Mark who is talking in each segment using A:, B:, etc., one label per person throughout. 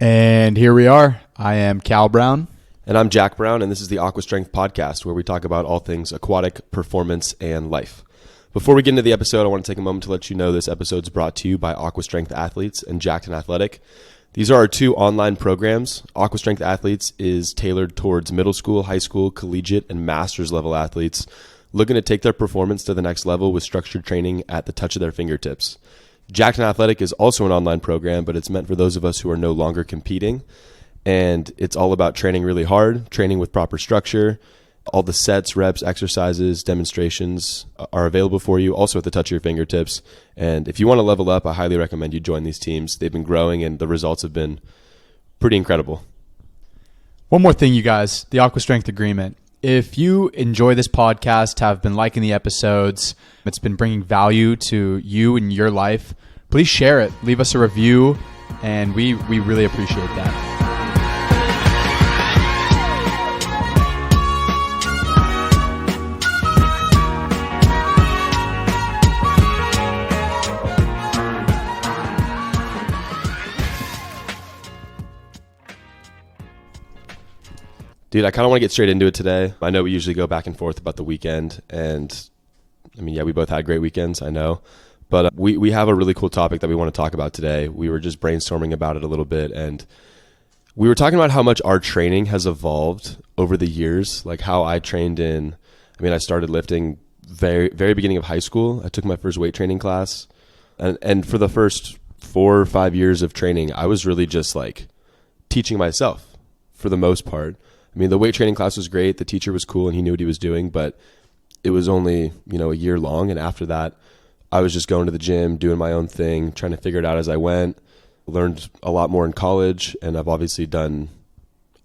A: And here we are. I am Cal Brown.
B: And I'm Jack Brown, and this is the Aqua Strength Podcast, where we talk about all things aquatic, performance, and life. Before we get into the episode, I want to take a moment to let you know this episode is brought to you by Aqua Strength Athletes and Jackson Athletic. These are our two online programs. Aqua Strength Athletes is tailored towards middle school, high school, collegiate, and master's level athletes looking to take their performance to the next level with structured training at the touch of their fingertips. Jackson Athletic is also an online program, but it's meant for those of us who are no longer competing. And it's all about training really hard, training with proper structure. All the sets, reps, exercises, demonstrations are available for you, also at the touch of your fingertips. And if you want to level up, I highly recommend you join these teams. They've been growing, and the results have been pretty incredible.
A: One more thing, you guys, the Aqua Strength Agreement. If you enjoy this podcast, have been liking the episodes, it's been bringing value to you and your life, please share it. Leave us a review, and we really appreciate that.
B: Dude, I kind of want to get straight into it today. I know we usually go back and forth about the weekend, and we both had great weekends, I know. But we have a really cool topic that we want to talk about today. We were just brainstorming about it a little bit, and we were talking about how much our training has evolved over the years, like how I trained I started lifting very, very beginning of high school. I took my first weight training class, and for the first 4 or 5 years of training, I was really just like teaching myself for the most part. The weight training class was great. The teacher was cool and he knew what he was doing, but it was only, a year long. And after that, I was just going to the gym, doing my own thing, trying to figure it out as I went. Learned a lot more in college, and I've obviously done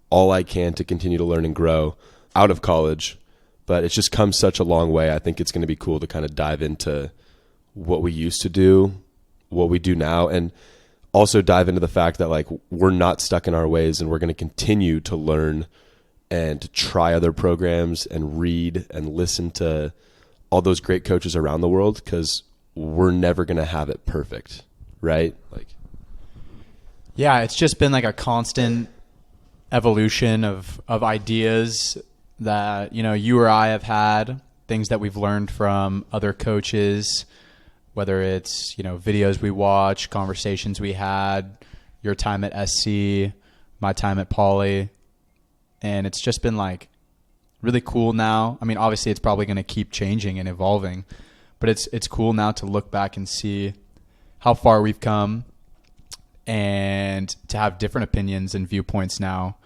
B: all I can to continue to learn and grow out of college. But it's just come such a long way. I think it's going to be cool to kind of dive into what we used to do, what we do now, and also dive into the fact that like we're not stuck in our ways, and we're going to continue to learn and try other programs and read and listen to all those great coaches around the world, because we're never going to have it perfect, right?
A: Yeah, it's just been like a constant evolution of ideas that, you or I have had, things that we've learned from other coaches, whether it's, videos we watch, conversations we had, your time at SC, my time at Poly. And it's just been like really cool now. Obviously it's probably going to keep changing and evolving, but it's cool now to look back and see how far we've come and to have different opinions and viewpoints now,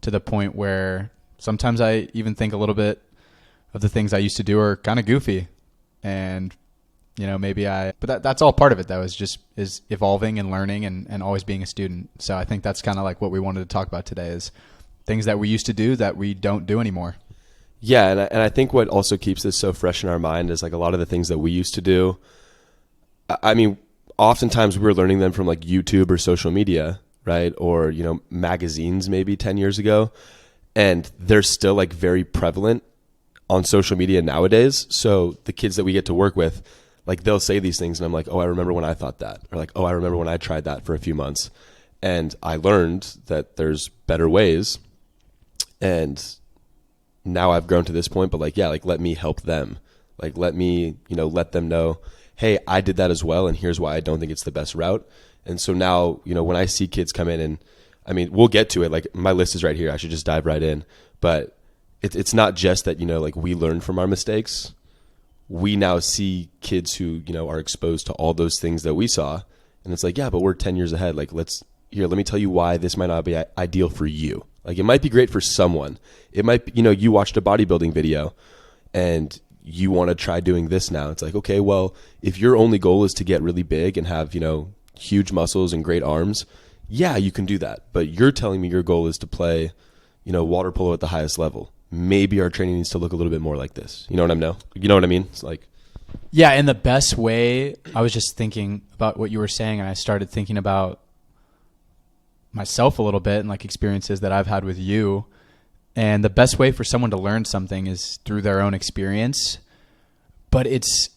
A: to the point where sometimes I even think a little bit of the things I used to do are kind of goofy. And, but that's all part of it though, is evolving and learning and always being a student. So I think that's kind of like what we wanted to talk about today, is things that we used to do that we don't do anymore.
B: Yeah, and I think what also keeps this so fresh in our mind is like a lot of the things that we used to do. Oftentimes we were learning them from like YouTube or social media, right? Or, magazines maybe 10 years ago. And they're still like very prevalent on social media nowadays. So the kids that we get to work with, like they'll say these things and I'm like, oh, I remember when I thought that. Or like, oh, I remember when I tried that for a few months. And I learned that there's better ways. And now I've grown to this point, but let me help them. Like, let me, let them know, hey, I did that as well, and here's why I don't think it's the best route. And so now, when I see kids come in, and we'll get to it. Like, my list is right here. I should just dive right in. But it's not just that, we learn from our mistakes. We now see kids who, are exposed to all those things that we saw. And it's like, yeah, but we're 10 years ahead. Like, let me tell you why this might not be ideal for you. Like, it might be great for someone. It might be, you watched a bodybuilding video and you want to try doing this now. It's like, okay, well, if your only goal is to get really big and have, huge muscles and great arms, yeah, you can do that. But you're telling me your goal is to play, water polo at the highest level. Maybe our training needs to look a little bit more like this. You know what I mean? It's like,
A: yeah, in the best way. I was just thinking about what you were saying, and I started thinking about myself a little bit and like experiences that I've had with you. And the best way for someone to learn something is through their own experience. But it's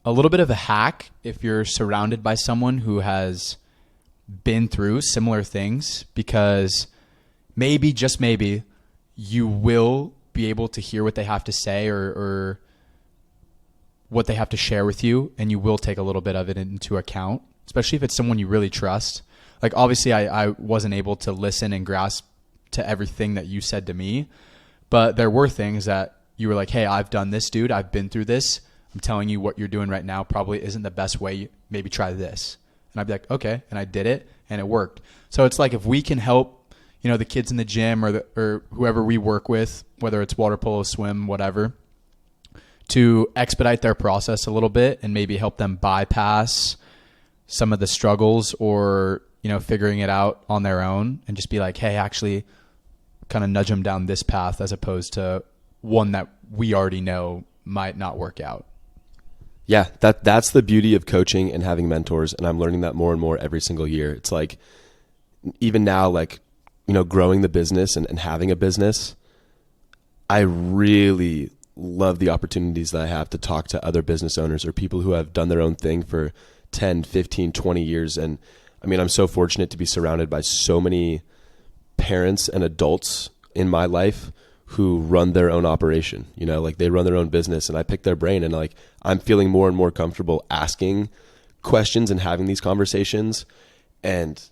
A: a little bit of a hack if you're surrounded by someone who has been through similar things, because maybe, just maybe, you will be able to hear what they have to say or what they have to share with you, and you will take a little bit of it into account, especially if it's someone you really trust. Like, obviously, I wasn't able to listen and grasp to everything that you said to me, but there were things that you were like, hey, I've done this, dude. I've been through this. I'm telling you what you're doing right now probably isn't the best way. Maybe try this. And I'd be like, okay. And I did it, and it worked. So it's like, if we can help, the kids in the gym or whoever we work with, whether it's water polo, swim, whatever, to expedite their process a little bit and maybe help them bypass some of the struggles, or, figuring it out on their own, and just be like, hey, actually kind of nudge them down this path, as opposed to one that we already know might not work out.
B: Yeah, that's the beauty of coaching and having mentors. And I'm learning that more and more every single year. It's like, even now, like, growing the business and having a business, I really love the opportunities that I have to talk to other business owners or people who have done their own thing for 10, 15, 20 years. And I mean, I'm so fortunate to be surrounded by so many parents and adults in my life who run their own operation, like they run their own business, and I pick their brain, and like, I'm feeling more and more comfortable asking questions and having these conversations. And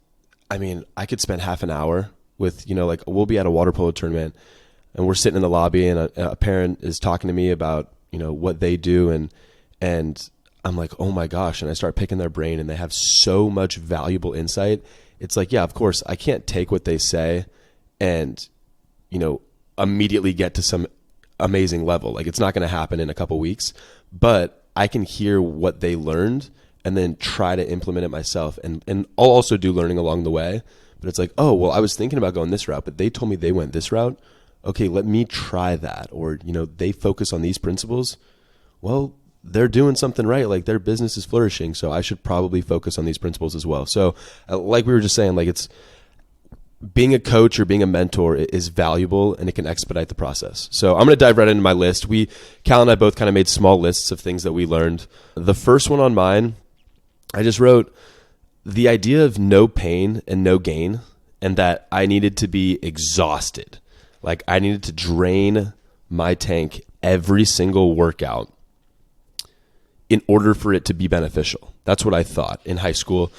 B: I mean, I could spend half an hour with, like, we'll be at a water polo tournament and we're sitting in the lobby, and a parent is talking to me about, what they do. And I'm like, oh my gosh. And I start picking their brain, and they have so much valuable insight. It's like, yeah, of course I can't take what they say and, immediately get to some amazing level. Like, it's not going to happen in a couple weeks, but I can hear what they learned and then try to implement it myself. And I'll also do learning along the way, but it's like, oh, well, I was thinking about going this route, but they told me they went this route. Okay, let me try that. Or, they focus on these principles. Well, they're doing something right. Like, their business is flourishing, so I should probably focus on these principles as well. So like we were just saying, like, it's being a coach or being a mentor is valuable, and it can expedite the process. So I'm going to dive right into my list. Cal and I both kind of made small lists of things that we learned. The first one on mine, I just wrote the idea of no pain and no gain, and that I needed to be exhausted. Like, I needed to drain my tank every single workout in order for it to be beneficial. That's what I thought in high school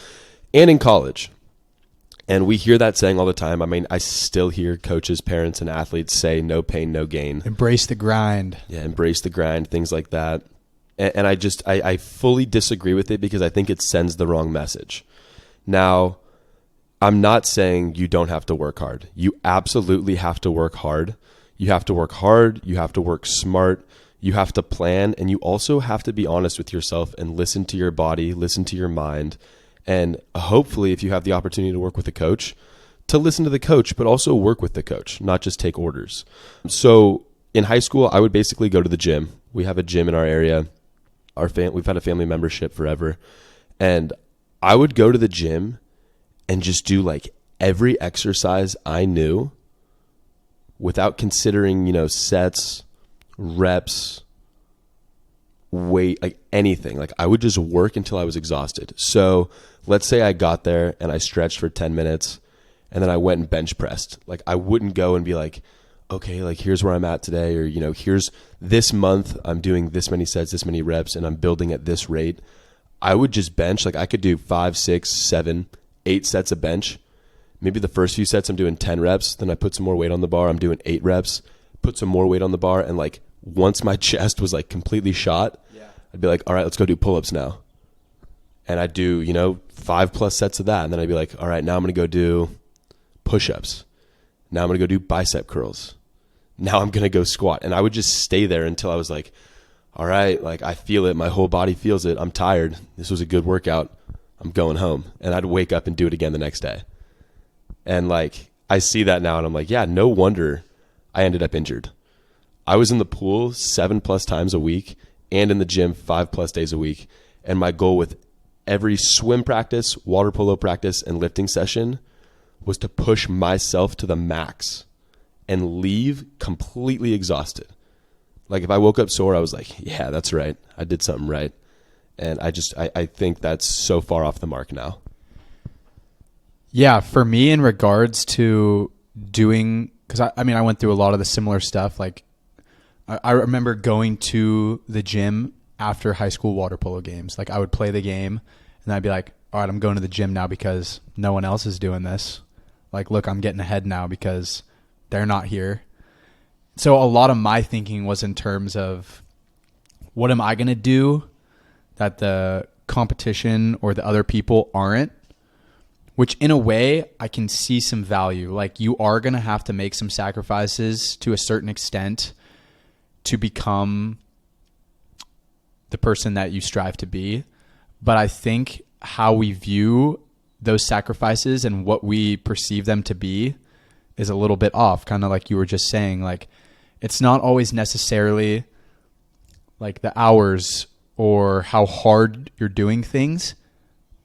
B: and in college. And we hear that saying all the time. I mean, I still hear coaches, parents, and athletes say no pain, no gain.
A: Embrace the grind.
B: Yeah, embrace the grind, things like that. And I fully disagree with it, because I think it sends the wrong message. Now, I'm not saying you don't have to work hard. You absolutely have to work hard. You have to work hard. You have to work smart. You have to plan. And you also have to be honest with yourself and listen to your body, listen to your mind. And hopefully, if you have the opportunity to work with a coach, to listen to the coach, but also work with the coach, not just take orders. So in high school, I would basically go to the gym. We have a gym in our area. We've had a family membership forever. And I would go to the gym and just do like every exercise I knew without considering, sets, reps, weight, like anything. Like, I would just work until I was exhausted. So let's say I got there and I stretched for 10 minutes and then I went and bench pressed. Like, I wouldn't go and be like, okay, like, here's where I'm at today, or, here's this month I'm doing this many sets, this many reps, and I'm building at this rate. I would just bench. Like, I could do 5, 6, 7, 8 sets of bench. Maybe the first few sets I'm doing 10 reps. Then I put some more weight on the bar. I'm doing 8 reps, put some more weight on the bar. And like, once my chest was like completely shot, I'd be like, all right, let's go do pull-ups now. And I'd do, 5+ sets of that. And then I'd be like, all right, now I'm going to go do push-ups. Now I'm going to go do bicep curls. Now I'm going to go squat. And I would just stay there until I was like, all right, like, I feel it. My whole body feels it. I'm tired. This was a good workout. I'm going home. And I'd wake up and do it again the next day. And like, I see that now and I'm like, yeah, no wonder I ended up injured. I was in the pool 7+ times a week and in the gym 5+ days a week. And my goal with every swim practice, water polo practice, and lifting session was to push myself to the max and leave completely exhausted. Like, if I woke up sore, I was like, yeah, that's right. I did something right. And I think that's so far off the mark now.
A: Yeah, for me, in regards to doing, because I went through a lot of the similar stuff. Like, I remember going to the gym after high school water polo games. Like, I would play the game, and I'd be like, all right, I'm going to the gym now because no one else is doing this. Like, look, I'm getting ahead now because they're not here. So a lot of my thinking was in terms of, what am I going to do that the competition or the other people aren't? Which in a way, I can see some value. Like, you are going to have to make some sacrifices to a certain extent to become the person that you strive to be. But I think how we view those sacrifices and what we perceive them to be is a little bit off. Kind of like you were just saying, like, it's not always necessarily like the hours or how hard you're doing things.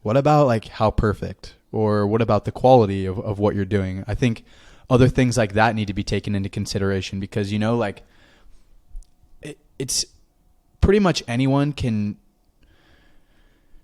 A: What about like how perfect, or what about the quality of what you're doing? I think other things like that need to be taken into consideration, because, you know, like it's pretty much anyone can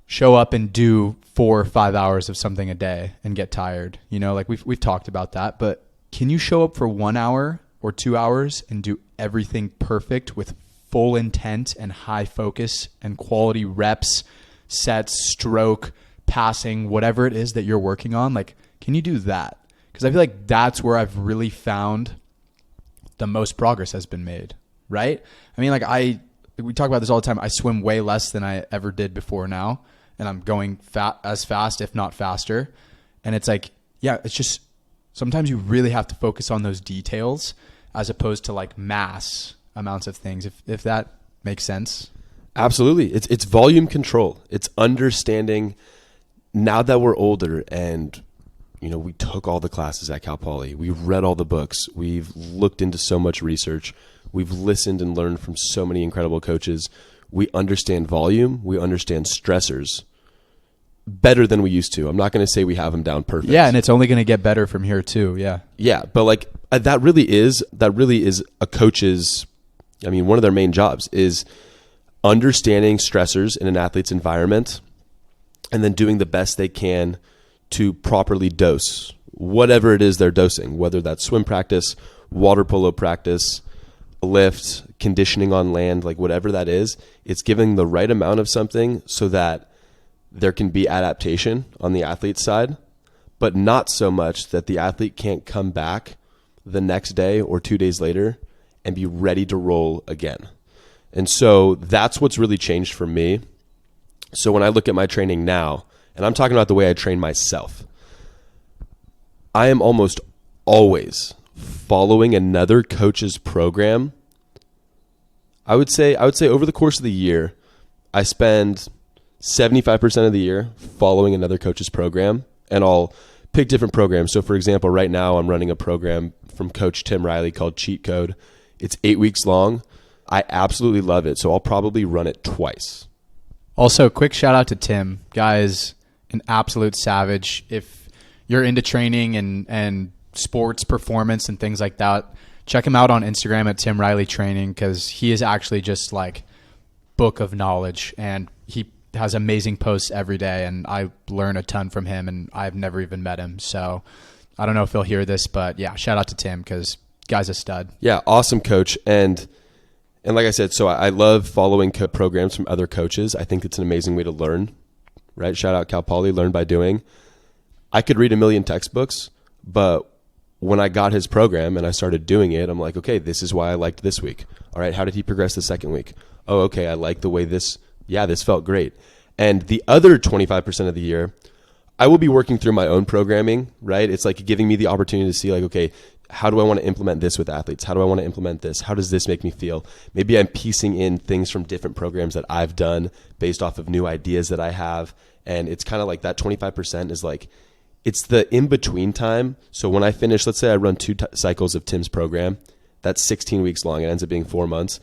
A: show up and do 4 or 5 hours of something a day and get tired. You know, like we've talked about that, but can you show up for 1 hour or 2 hours and do everything perfect with full intent and high focus and quality reps, sets, stroke, passing, whatever it is that you're working on? Like, can you do that? Because I feel like that's where I've really found the most progress has been made, right? I mean, like we talk about this all the time. I swim way less than I ever did before now, and I'm going as fast, if not faster. And it's like, yeah, it's just sometimes you really have to focus on those details as opposed to like mass amounts of things, if that makes sense.
B: Absolutely. It's volume control. It's understanding, now that we're older and, you know, we took all the classes at Cal Poly, we've read all the books, we've looked into so much research, we've listened and learned from so many incredible coaches. We understand volume, we understand stressors better than we used to. I'm not going to say we have them down perfect.
A: Yeah, and it's only going to get better from here too. Yeah.
B: Yeah, but like that really is a coach's, I mean, one of their main jobs is understanding stressors in an athlete's environment and then doing the best they can to properly dose whatever it is they're dosing, whether that's swim practice, water polo practice, lift, conditioning on land, like whatever that is. It's giving the right amount of something so that there can be adaptation on the athlete's side, but not so much that the athlete can't come back the next day or 2 days later and be ready to roll again. And so that's what's really changed for me. So when I look at my training now, and I'm talking about the way I train myself, I am almost always following another coach's program. I would say over the course of the year, I spend 75% of the year following another coach's program, and I'll pick different programs. So for example, right now I'm running a program from Coach Tim Riley called Cheat Code. It's 8 weeks long. I absolutely love it. So I'll probably run it twice.
A: Also, quick shout out to Tim. Guy is an absolute savage. If you're into training and sports performance and things like that, check him out on Instagram at Tim Riley Training, because he is actually just like book of knowledge, and he has amazing posts every day, and I learn a ton from him, and I've never even met him. So I don't know if he'll hear this, but yeah, shout out to Tim, because guy's a stud.
B: Yeah, awesome coach. And like I said, so I love following programs from other coaches. I think it's an amazing way to learn, right? Shout out Cal Poly, learn by doing. I could read a million textbooks, but when I got his program and I started doing it, I'm like, okay, this is why I liked this week. All right, how did he progress the second week? Oh, okay, I like the way this felt great. And the other 25% of the year, I will be working through my own programming, right? It's like giving me the opportunity to see like, okay, how do I want to implement this with athletes? How do I want to implement this? How does this make me feel? Maybe I'm piecing in things from different programs that I've done based off of new ideas that I have. And it's kind of like that 25% is like, it's the in-between time. So when I finish, let's say I run 2 cycles of Tim's program, that's 16 weeks long. It ends up being 4 months.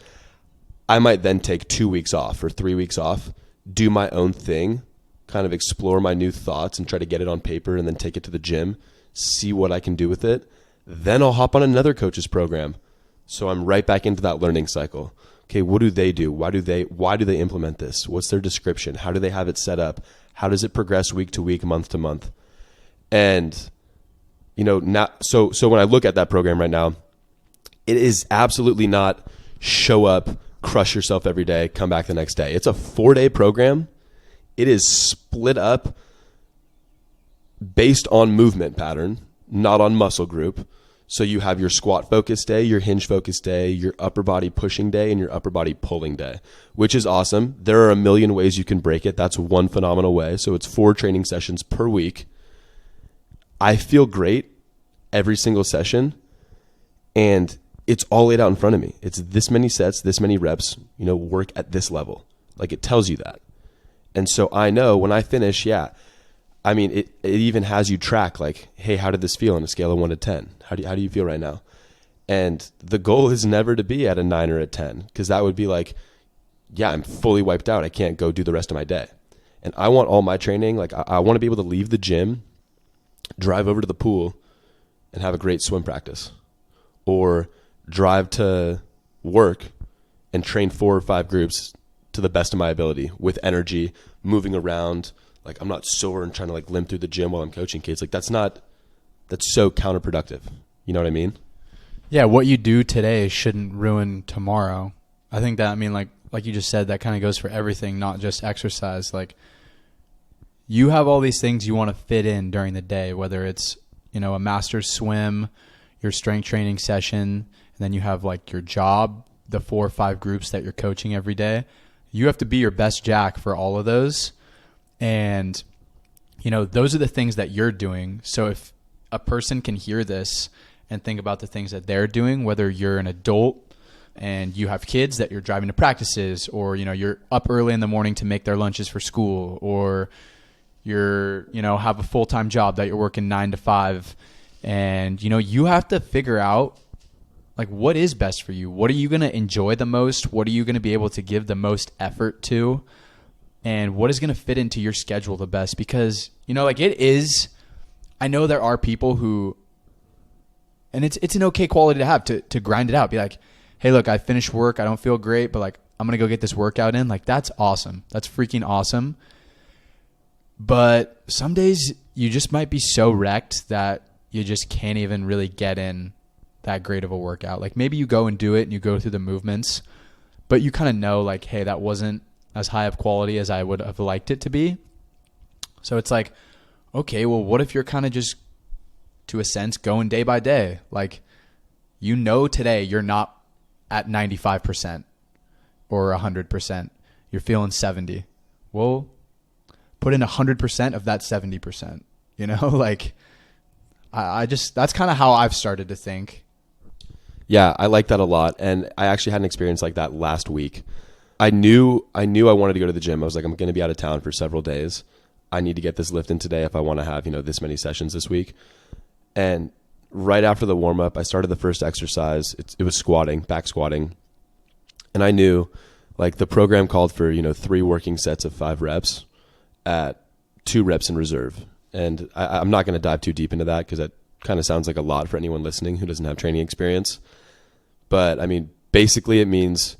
B: I might then take 2 weeks off or 3 weeks off, do my own thing, kind of explore my new thoughts and try to get it on paper and then take it to the gym, see what I can do with it. Then I'll hop on another coach's program. So I'm right back into that learning cycle. Okay, what do they do? Why do they implement this? What's their description? How do they have it set up? How does it progress week to week, month to month? And, so when I look at that program right now, it is absolutely not show up, crush yourself every day, come back the next day. It's a 4-day program. It is split up based on movement pattern, not on muscle group. So you have your squat focus day, your hinge focus day, your upper body pushing day, and your upper body pulling day, which is awesome. There are a million ways you can break it. That's one phenomenal way. So it's 4 training sessions per week. I feel great every single session, and it's all laid out in front of me. It's this many sets, this many reps, work at this level. Like, it tells you that. And so I know when I finish, it even has you track, like, hey, how did this feel on a scale of 1 to 10? How do you feel right now? And the goal is never to be at a 9 or a 10, because that would be like, I'm fully wiped out. I can't go do the rest of my day. And I want all my training, like, I want to be able to leave the gym, drive over to the pool, and have a great swim practice, or drive to work and train 4 or 5 groups to the best of my ability with energy, moving around. Like, I'm not sore and trying to like limp through the gym while I'm coaching kids. Like, that's so counterproductive. You know what I mean?
A: Yeah. What you do today shouldn't ruin tomorrow. I think that, like you just said, that kind of goes for everything, not just exercise. Like, you have all these things you want to fit in during the day, whether it's, a master's swim, your strength training session, and then you have like your job, the 4 or 5 groups that you're coaching every day. You have to be your best Jack for all of those. And, those are the things that you're doing. So if a person can hear this and think about the things that they're doing, whether you're an adult and you have kids that you're driving to practices, or, you're up early in the morning to make their lunches for school, or you're, have a full-time job that you're working 9 to 5, and, you have to figure out, like, what is best for you? What are you going to enjoy the most? What are you going to be able to give the most effort to? And what is going to fit into your schedule the best? Because, I know there are people who, and it's an okay quality to have, to grind it out. Be like, hey, look, I finished work. I don't feel great, but like, I'm going to go get this workout in. Like, that's awesome. That's freaking awesome. But some days you just might be so wrecked that you just can't even really get in that great of a workout. Like, maybe you go and do it and you go through the movements, but you kind of know, like, hey, that wasn't as high of quality as I would have liked it to be. So it's like, okay, well, what if you're kind of just, to a sense, going day by day? Like, today you're not at 95% or 100%. You're feeling 70. Well, put in 100% of that 70%, like, I just, that's kind of how I've started to think.
B: Yeah, I like that a lot. And I actually had an experience like that last week. I knew I wanted to go to the gym. I was like, I'm going to be out of town for several days. I need to get this lift in today if I want to have, this many sessions this week. And right after the warm up, I started the first exercise. It was squatting, back squatting. And I knew, like, the program called for, 3 working sets of 5 reps at 2 reps in reserve. And I'm not going to dive too deep into that, because that kind of sounds like a lot for anyone listening who doesn't have training experience. But basically it means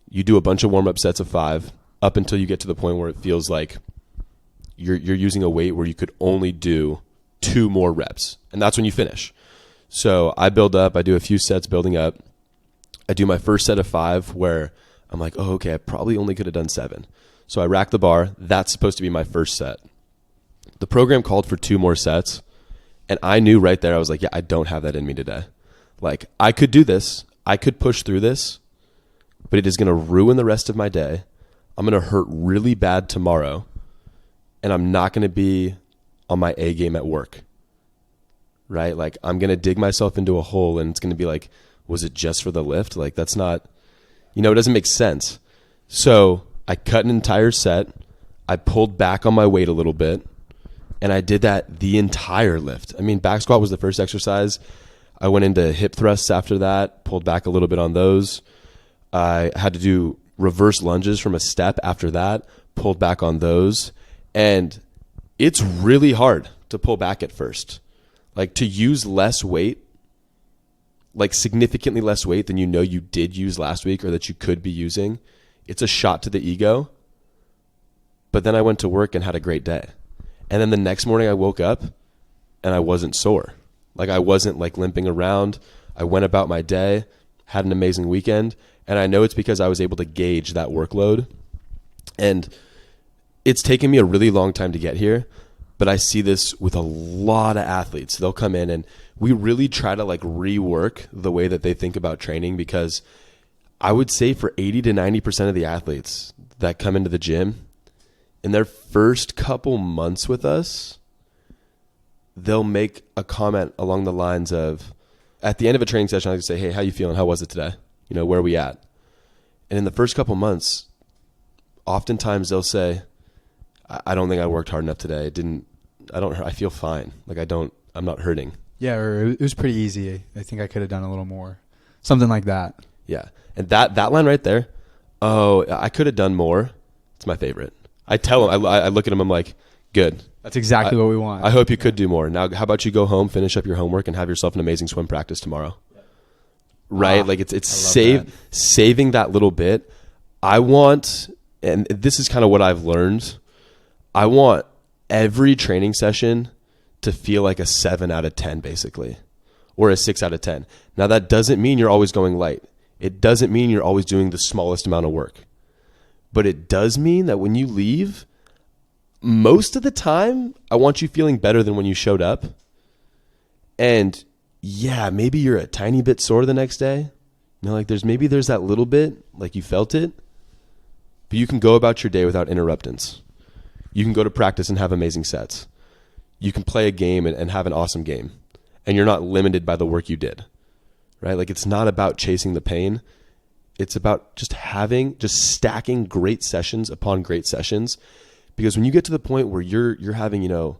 B: you do a bunch of warm-up sets of 5 up until you get to the point where it feels like you're using a weight where you could only do 2 more reps. And that's when you finish. So I build up, I do a few sets building up. I do my first set of 5 where I'm like, oh, okay, I probably only could have done 7. So I rack the bar. That's supposed to be my first set. The program called for 2 more sets. And I knew right there, I was like, I don't have that in me today. Like, I could do this. I could push through this, but it is going to ruin the rest of my day. I'm going to hurt really bad tomorrow, and I'm not going to be on my A game at work, right? Like, I'm going to dig myself into a hole, and it's going to be like, was it just for the lift? Like, that's not, it doesn't make sense. So I cut an entire set. I pulled back on my weight a little bit, and I did that the entire lift. Back squat was the first exercise. I went into hip thrusts after that, pulled back a little bit on those. I had to do reverse lunges from a step after that, pulled back on those. And it's really hard to pull back at first. Like, to use less weight, like significantly less weight than you did use last week or that you could be using, it's a shot to the ego. But then I went to work and had a great day. And then the next morning I woke up and I wasn't sore. Like I wasn't like limping around. I went about my day, had an amazing weekend. And I know it's because I was able to gauge that workload. And it's taken me a really long time to get here, but I see this with a lot of athletes. They'll come in and we really try to like rework the way that they think about training, because I would say for 80 to 90% of the athletes that come into the gym, in their first couple months with us, they'll make a comment along the lines of, at the end of a training session, I say, hey, how you feeling? How was it today? You know, where are we at? And in the first couple months, oftentimes they'll say, I don't think I worked hard enough today. I feel fine. Like I'm not hurting.
A: Yeah, or it was pretty easy. I think I could have done a little more. Something like that.
B: Yeah. And that line right there, oh, I could have done more. It's my favorite. I tell them, I look at them, I'm like, good.
A: That's exactly what we want.
B: I hope you could do more. Now, how about you go home, finish up your homework, and have yourself an amazing swim practice tomorrow? Right? Like it's saving that little bit. I want, and this is kind of what I've learned, I want every training session to feel like a 7 out of 10 basically, or a 6 out of 10. Now that doesn't mean you're always going light. It doesn't mean you're always doing the smallest amount of work. But it does mean that when you leave, most of the time, I want you feeling better than when you showed up. And yeah, maybe you're a tiny bit sore the next day. You know, like there's that little bit, like you felt it. But you can go about your day without interruptions. You can go to practice and have amazing sets. You can play a game and have an awesome game. And you're not limited by the work you did. Right? Like it's not about chasing the pain. It's about just stacking great sessions upon great sessions. Because when you get to the point where you're having, you know,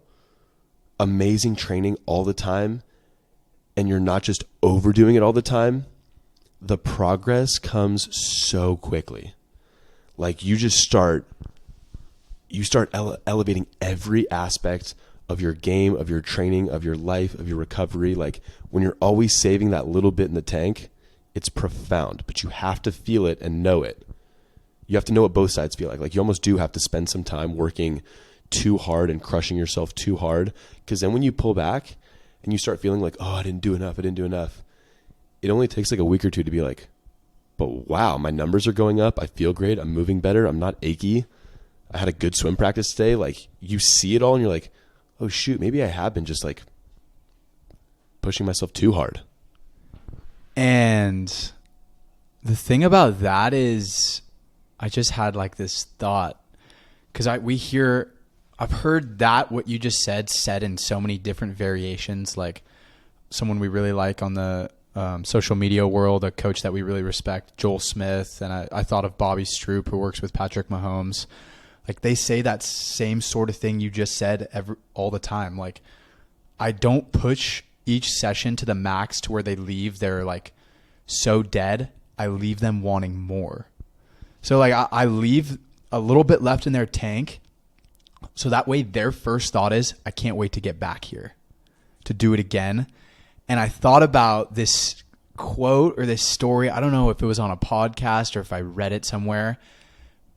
B: amazing training all the time, and you're not just overdoing it all the time, the progress comes so quickly. Like you start elevating every aspect of your game, of your training, of your life, of your recovery. Like when you're always saving that little bit in the tank, it's profound, but you have to feel it and know it. You have to know what both sides feel like. Like you almost do have to spend some time working too hard and crushing yourself too hard. Because then when you pull back and you start feeling like, oh, I didn't do enough. It only takes like a week or two to be like, but wow, my numbers are going up. I feel great. I'm moving better. I'm not achy. I had a good swim practice today. Like you see it all and you're like, oh shoot, maybe I have been just like pushing myself too hard.
A: And the thing about that is, I just had like this thought, because I've heard that what you just said in so many different variations. Like someone we really like on the social media world, a coach that we really respect, Joel Smith, and I thought of Bobby Stroop, who works with Patrick Mahomes. Like they say that same sort of thing you just said all the time. Like I don't push each session to the max to where they leave, they're like so dead. I leave them wanting more. So like I leave a little bit left in their tank, so that way their first thought is, I can't wait to get back here to do it again. And I thought about this quote or this story. I don't know if it was on a podcast or if I read it somewhere,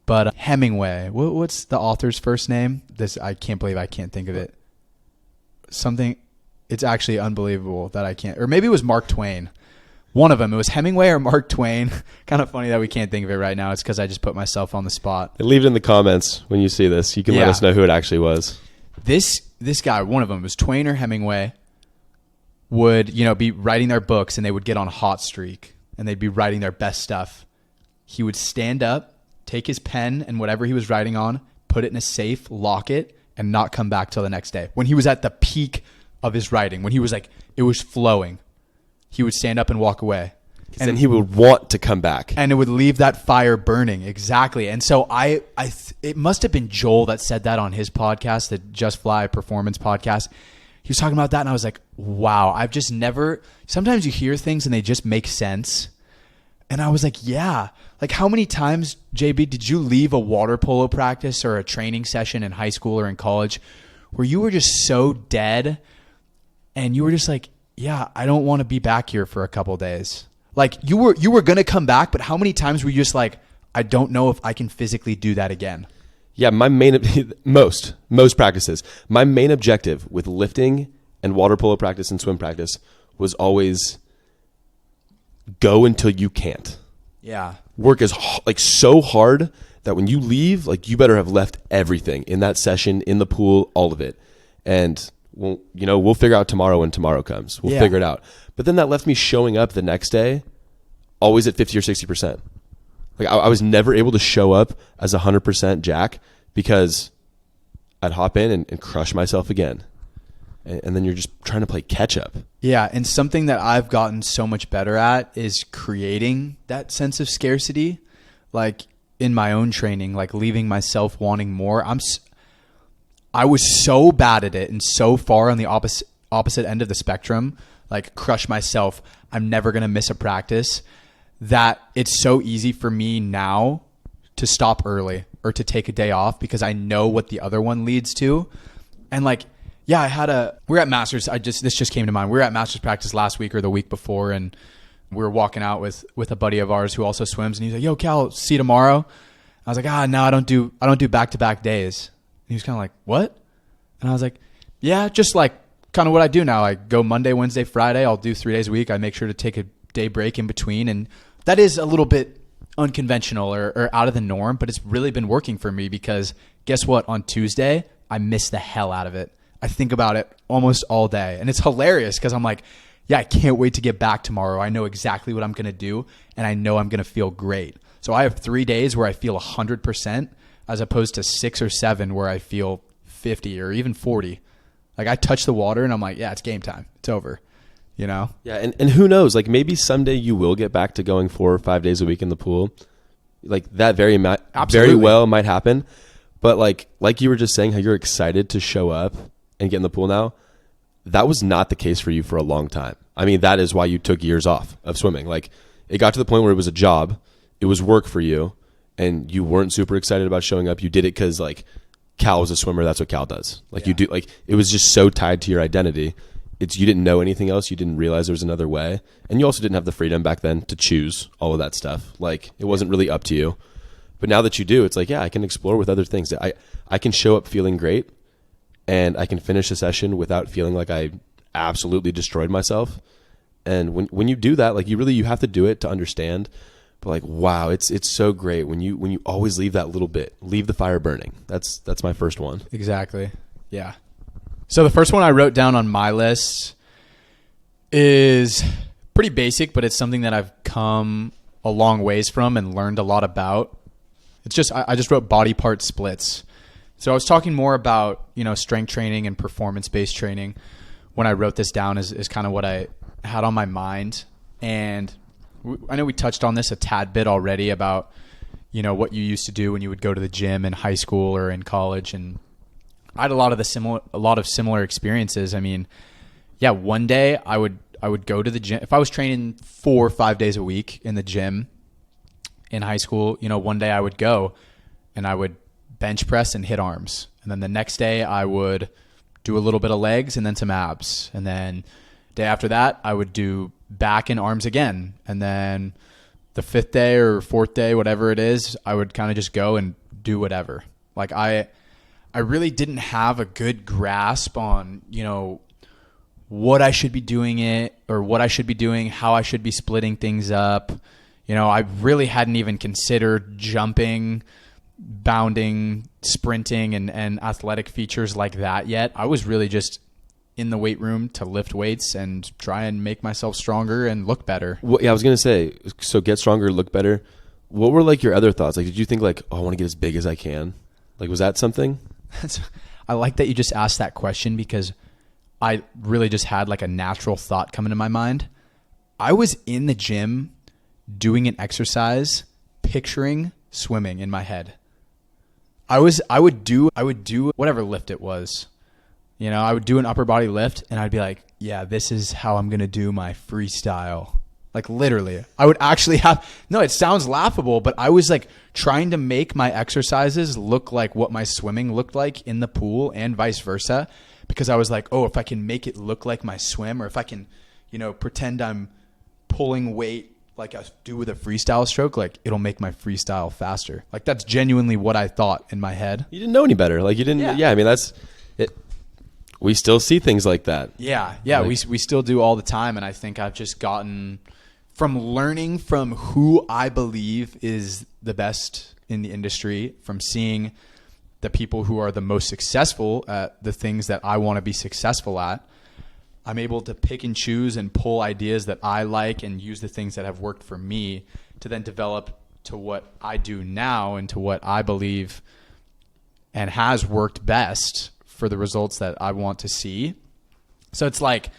A: but Hemingway, what's the author's first name? I can't believe I can't think of it. Something, it's actually unbelievable that I can't, or maybe it was Mark Twain. One of them. It was Hemingway or Mark Twain. Kind of funny that we can't think of it right now. It's because I just put myself on the spot.
B: Leave it in the comments when you see this. You can let us know who it actually was.
A: This guy, one of them, was Twain or Hemingway, would, you know, be writing their books and they would get on a hot streak and they'd be writing their best stuff. He would stand up, take his pen and whatever he was writing on, put it in a safe, lock it, and not come back till the next day. When he was at the peak of his writing, when he was like, it was flowing, he would stand up and walk away.
B: And then he would want to come back.
A: And it would leave that fire burning. Exactly. And so it must have been Joel that said that on his podcast, the Just Fly Performance podcast. He was talking about that and I was like, wow, I've just never, sometimes you hear things and they just make sense. And I was like, yeah. Like how many times, JB, did you leave a water polo practice or a training session in high school or in college where you were just so dead and you were just like, yeah, I don't want to be back here for a couple of days. Like you were going to come back, but how many times were you just like, I don't know if I can physically do that again?
B: Yeah, my most practices, my main objective with lifting and water polo practice and swim practice was always go until you can't.
A: Yeah.
B: Work is like so hard that when you leave, like you better have left everything in that session, in the pool, all of it. And we'll figure out tomorrow when tomorrow comes. We'll figure it out. But then that left me showing up the next day always at 50 or 60%. Like I was never able to show up as 100% Jack because I'd hop in and crush myself again. And then you're just trying to play catch up.
A: Yeah, and something that I've gotten so much better at is creating that sense of scarcity. Like in my own training, like leaving myself wanting more. I was so bad at it and so far on the opposite end of the spectrum, like crush myself. I'm never going to miss a practice, that it's so easy for me now to stop early or to take a day off because I know what the other one leads to. And like, yeah, we're at Masters. This just came to mind. We were at Masters practice last week or the week before, and we were walking out with a buddy of ours who also swims, and he's like, "Yo, Cal, see you tomorrow." I was like, no, I don't do back-to-back days. And he was kind of like, "What?" And I was like, "Yeah, just like kind of what I do now. I go Monday, Wednesday, Friday. I'll do 3 days a week. I make sure to take a day break in between, and that is a little bit unconventional or out of the norm, but it's really been working for me because guess what? On Tuesday, I miss the hell out of it. I think about it almost all day. And it's hilarious because I'm like, yeah, I can't wait to get back tomorrow. I know exactly what I'm going to do, and I know I'm going to feel great. So I have 3 days where I feel 100% as opposed to 6 or 7 where I feel 50 or even 40. Like I touch the water and I'm like, yeah, it's game time. It's over, you know?
B: Yeah, and who knows? Like maybe someday you will get back to going 4 or 5 days a week in the pool. Like that very well might happen. But like you were just saying, how you're excited to show up and get in the pool now, that was not the case for you for a long time. I mean, that is why you took years off of swimming. Like it got to the point where it was a job, it was work for you, and you weren't super excited about showing up. You did it because like Cal was a swimmer. That's what Cal does. Like you do, like it was just so tied to your identity. You didn't know anything else. You didn't realize there was another way. And you also didn't have the freedom back then to choose all of that stuff. Like it wasn't really up to you. But now that you do, it's like, yeah, I can explore with other things. I can show up feeling great, and I can finish a session without feeling like I absolutely destroyed myself. And when you do that, like you have to do it to understand. But like, wow, it's so great when you always leave that little bit, leave the fire burning. That's my first one.
A: Exactly. Yeah. So the first one I wrote down on my list is pretty basic, but it's something that I've come a long ways from and learned a lot about. It's just, I just wrote body part splits. So I was talking more about, strength training and performance-based training when I wrote this down is kind of what I had on my mind. And I know we touched on this a tad bit already about, what you used to do when you would go to the gym in high school or in college. And I had a lot of similar experiences. I mean, yeah, one day I would go to the gym. If I was training 4 or 5 days a week in the gym in high school, one day I would go and I would bench press and hit arms. And then the next day I would do a little bit of legs and then some abs. And then day after that, I would do back and arms again. And then the 5th day or 4th day, whatever it is, I would kind of just go and do whatever. Like I really didn't have a good grasp on, what I should be doing how I should be splitting things up. I really hadn't even considered jumping, bounding, sprinting, and athletic features like that yet. I was really just in the weight room to lift weights and try and make myself stronger and look better.
B: Well, yeah, I was going to say, so get stronger, look better. What were like your other thoughts? Like, did you think like, I want to get as big as I can? Like, was that something?
A: I like that you just asked that question because I really just had like a natural thought come into my mind. I was in the gym doing an exercise, picturing swimming in my head. I would do whatever lift it was. I would do an upper body lift and I'd be like, yeah, this is how I'm going to do my freestyle. Like literally, I would actually it sounds laughable, but I was like trying to make my exercises look like what my swimming looked like in the pool and vice versa. Because I was like, oh, if I can make it look like my swim, or if I can, pretend I'm pulling weight like I do with a freestyle stroke, like it'll make my freestyle faster. Like that's genuinely what I thought in my head.
B: You didn't know any better. Like you didn't. Yeah, I mean, that's it. we still see things like that.
A: Yeah,
B: Like-
A: we still do all the time, and I think I've just gotten from learning from who I believe is the best in the industry, from seeing the people who are the most successful at the things that I want to be successful at. I'm able to pick and choose and pull ideas that I like and use the things that have worked for me to then develop to what I do now and to what I believe and has worked best for the results that I want to see. So it's like,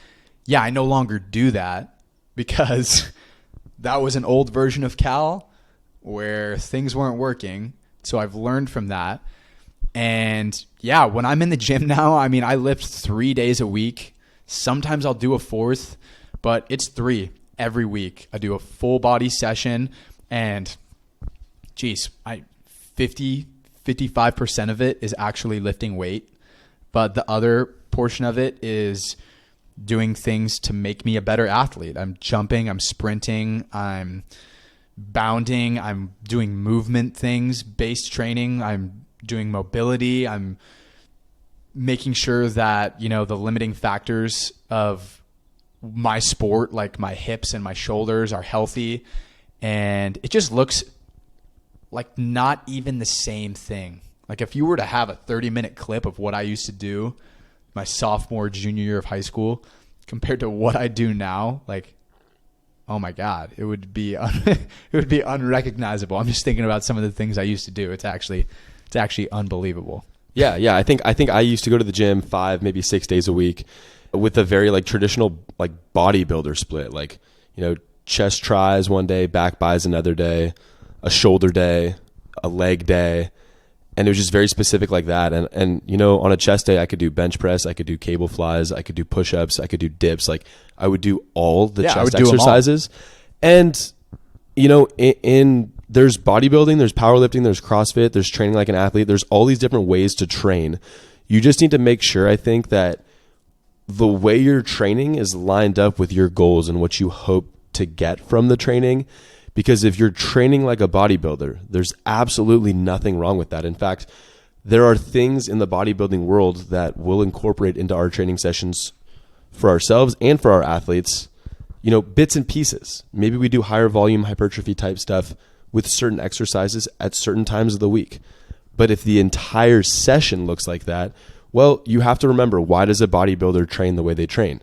A: yeah, I no longer do that because that was an old version of Cal where things weren't working. So I've learned from that. And yeah, when I'm in the gym now, I mean, I lift 3 days a week. Sometimes I'll do a fourth, but it's 3 every week. I do a full body session, and geez, 55% of it is actually lifting weight, but the other portion of it is doing things to make me a better athlete. I'm jumping, I'm sprinting, I'm bounding, I'm doing movement things, base training, I'm doing mobility, I'm making sure that, you know, the limiting factors of my sport, like my hips and my shoulders, are healthy. And it just looks like not even the same thing. Like if you were to have a 30-minute clip of what I used to do my sophomore, junior year of high school compared to what I do now, like, oh my God, it would be it would be unrecognizable. I'm just thinking about some of the things I used to do. It's actually unbelievable.
B: Yeah. I think I used to go to the gym 5, maybe 6 days a week with a very like traditional like bodybuilder split, like, you know, chest tries one day, back bis another day, a shoulder day, a leg day. And it was just very specific like that. And you know, on a chest day, I could do bench press, I could do cable flies, I could do push-ups, I could do dips. Like I would do all the chest exercises. And, you know, there's bodybuilding, there's powerlifting, there's CrossFit, there's training like an athlete. There's all these different ways to train. You just need to make sure, I think, that the way you're training is lined up with your goals and what you hope to get from the training. Because if you're training like a bodybuilder, there's absolutely nothing wrong with that. In fact, there are things in the bodybuilding world that we'll incorporate into our training sessions for ourselves and for our athletes, you know, bits and pieces. Maybe we do higher volume hypertrophy type stuff with certain exercises at certain times of the week. But if the entire session looks like that, well, you have to remember, why does a bodybuilder train the way they train?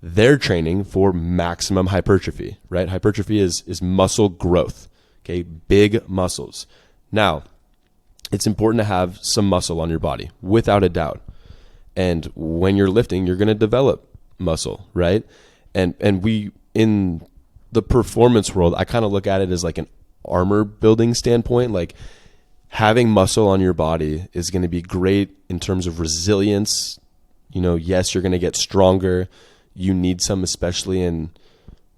B: They're training for maximum hypertrophy, right? Hypertrophy is muscle growth, okay? Big muscles. Now, it's important to have some muscle on your body, without a doubt. And when you're lifting, you're going to develop muscle, right? And we, in the performance world, I kind of look at it as like an armor building standpoint. Like having muscle on your body is going to be great in terms of resilience. You know, yes, you're going to get stronger. You need some, especially in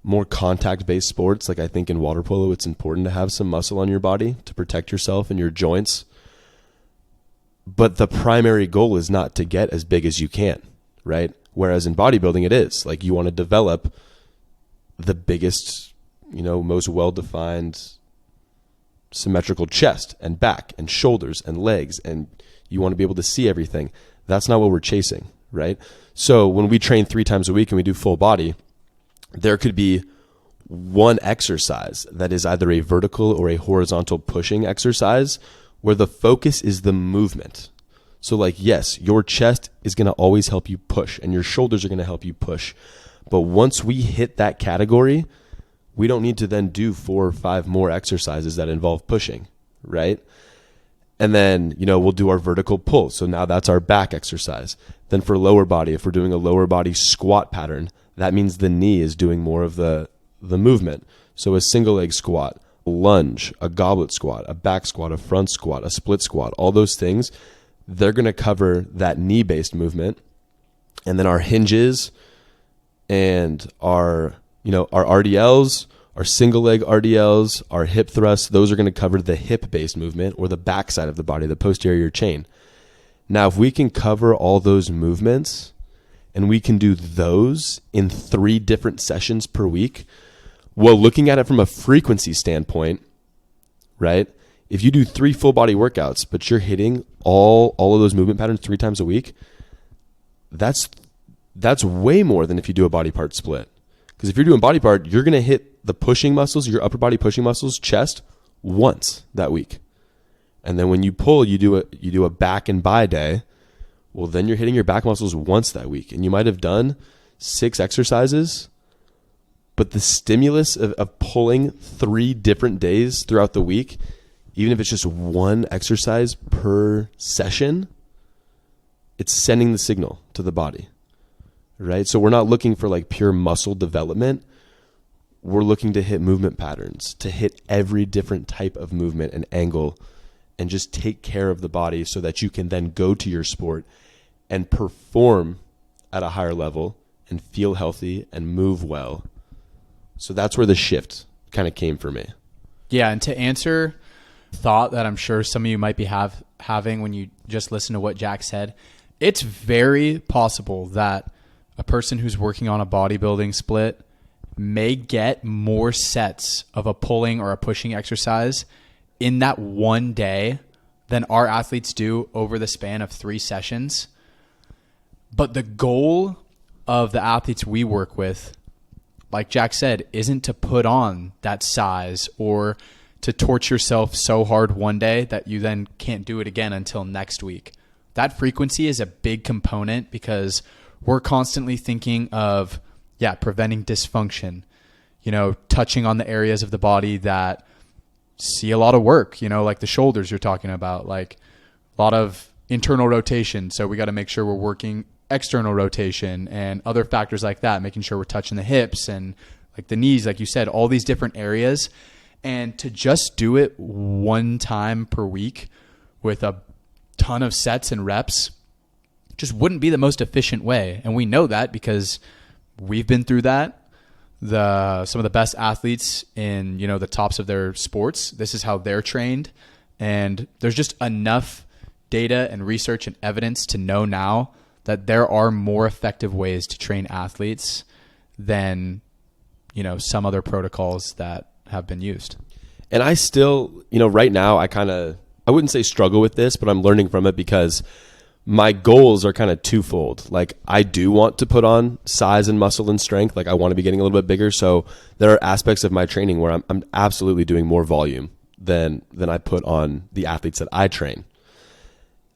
B: more contact-based sports. Like I think in water polo, it's important to have some muscle on your body to protect yourself and your joints. But the primary goal is not to get as big as you can, right? Whereas in bodybuilding, it is. Like you want to develop the biggest, you know, most well-defined symmetrical chest and back and shoulders and legs, and you want to be able to see everything. That's not what we're chasing, right? So when we train 3 times a week and we do full body, there could be one exercise that is either a vertical or a horizontal pushing exercise where the focus is the movement. So like, yes, your chest is going to always help you push and your shoulders are going to help you push. But once we hit that category, we don't need to then do 4 or 5 more exercises that involve pushing, right? And then, you know, we'll do our vertical pull. So now that's our back exercise. Then for lower body, if we're doing a lower body squat pattern, that means the knee is doing more of the movement. So a single leg squat, a lunge, a goblet squat, a back squat, a front squat, a split squat, all those things, they're going to cover that knee-based movement. And then our hinges and our, you know, our RDLs, our single leg RDLs, our hip thrusts, those are going to cover the hip-based movement or the back side of the body, the posterior chain. Now, if we can cover all those movements and we can do those in 3 different sessions per week, well, looking at it from a frequency standpoint, right? If you do 3 full body workouts, but you're hitting all of those movement patterns 3 times a week, that's way more than if you do a body part split. Because if you're doing body part, you're going to hit the pushing muscles, your upper body pushing muscles, chest, once that week. And then when you pull, you do a back and bi day. Well, then you're hitting your back muscles once that week. And you might have done 6 exercises, but the stimulus of pulling 3 different days throughout the week, even if it's just 1 exercise per session, it's sending the signal to the body, right? So we're not looking for like pure muscle development. We're looking to hit movement patterns, to hit every different type of movement and angle, and just take care of the body so that you can then go to your sport and perform at a higher level and feel healthy and move well. So that's where the shift kind of came for me.
A: Yeah, and to answer thought that I'm sure some of you might be having when you just listen to what Jack said, it's very possible that a person who's working on a bodybuilding split may get more sets of a pulling or a pushing exercise in that one day than our athletes do over the span of 3 sessions. But the goal of the athletes we work with, like Jack said, isn't to put on that size or to torture yourself so hard one day that you then can't do it again until next week. That frequency is a big component because we're constantly thinking of, preventing dysfunction, touching on the areas of the body that see a lot of work, like the shoulders you're talking about, like a lot of internal rotation. So we got to make sure we're working external rotation and other factors like that, making sure we're touching the hips and like the knees, like you said, all these different areas. And to just do it one time per week with a ton of sets and reps just wouldn't be the most efficient way. And we know that because we've been through that. Some of the best athletes in, the tops of their sports, this is how they're trained. And there's just enough data and research and evidence to know now that there are more effective ways to train athletes than, some other protocols that have been used.
B: And I still, right now I wouldn't say struggle with this, but I'm learning from it because my goals are kind of twofold. Like I do want to put on size and muscle and strength. Like I want to be getting a little bit bigger. So there are aspects of my training where I'm absolutely doing more volume than I put on the athletes that I train.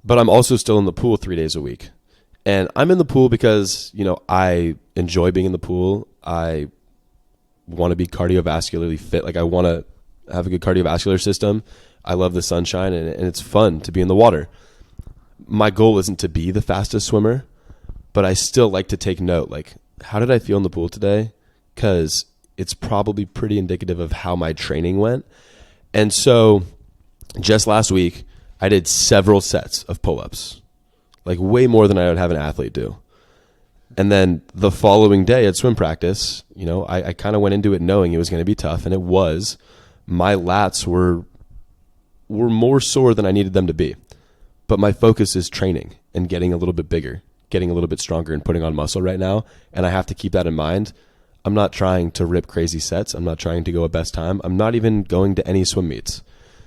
B: But I'm also still in the pool 3 days a week. And I'm in the pool because, I enjoy being in the pool. I want to be cardiovascularly fit. Like I want to have a good cardiovascular system. I love the sunshine and it's fun to be in the water. My goal isn't to be the fastest swimmer, but I still like to take note. Like, how did I feel in the pool today? Because it's probably pretty indicative of how my training went. And so just last week, I did several sets of pull-ups, like way more than I would have an athlete do. And then the following day at swim practice, I kind of went into it knowing it was going to be tough, and it was. My lats were more sore than I needed them to be. But my focus is training and getting a little bit bigger, getting a little bit stronger and putting on muscle right now. And I have to keep that in mind. I'm not trying to rip crazy sets. I'm not trying to go a best time. I'm not even going to any swim meets.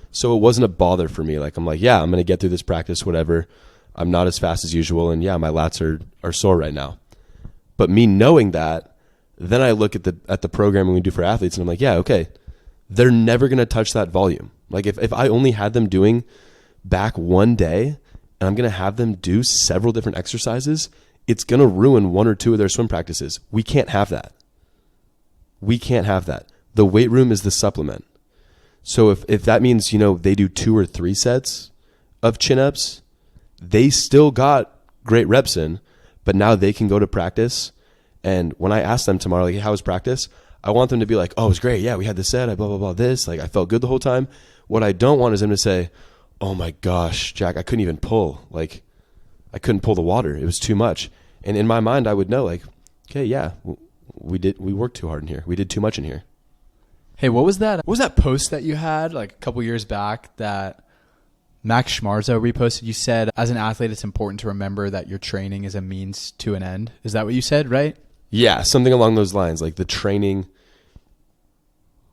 B: So it wasn't a bother for me. Like I'm like, I'm going to get through this practice, whatever. I'm not as fast as usual. And my lats are sore right now. But me knowing that, then I look at the programming we do for athletes and I'm like, okay, they're never going to touch that volume. Like if I only had them doing back one day and I'm going to have them do several different exercises, it's going to ruin 1 or 2 of their swim practices. We can't have that. The weight room is the supplement. So if that means, they do 2 or 3 sets of chin-ups, they still got great reps in, but now they can go to practice. And when I ask them tomorrow, like, how was practice? I want them to be like, oh, it was great. Yeah, we had this set. I blah, blah, blah, this. Like, I felt good the whole time. What I don't want is them to say, oh my gosh, Jack, I couldn't even pull. Like, I couldn't pull the water. It was too much. And in my mind, I would know, like, okay, we worked too hard in here. We did too much in here.
A: Hey, what was that post that you had like a couple years back that Max Schmarzo reposted? You said, as an athlete, it's important to remember that your training is a means to an end. Is that what you said, right?
B: Yeah, something along those lines. Like the training,